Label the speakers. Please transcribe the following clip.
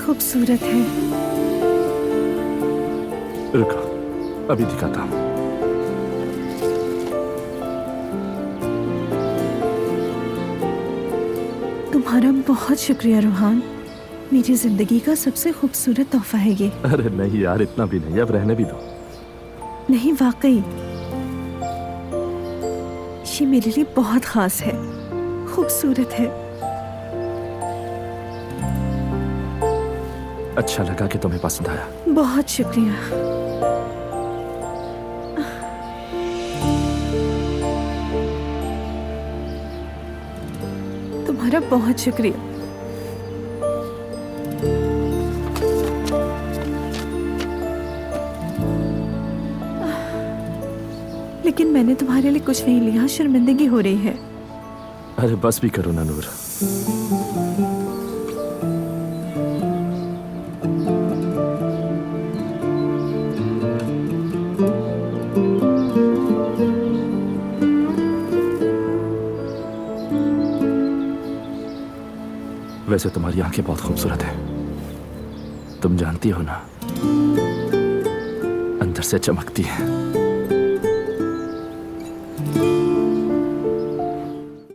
Speaker 1: खूबसूरत है।
Speaker 2: रुको, अभी दिखाता हूँ।
Speaker 1: तुम्हारा बहुत शुक्रिया रोहान, मेरी जिंदगी का सबसे खूबसूरत तोहफा है ये।
Speaker 2: अरे नहीं यार, इतना भी नहीं, अब रहने भी दो।
Speaker 1: नहीं, वाकई ये मेरे लिए बहुत खास है, खूबसूरत है।
Speaker 2: अच्छा लगा कि तुम्हें पसंद आया।
Speaker 1: बहुत शुक्रिया। तुम्हारा बहुत शुक्रिया। लेकिन मैंने तुम्हारे लिए कुछ नहीं लिया, शर्मिंदगी हो रही है।
Speaker 2: अरे बस भी करो ना नूर। वैसे तुम्हारी आंखें बहुत खूबसूरत है, तुम जानती हो ना, अंदर से चमकती है।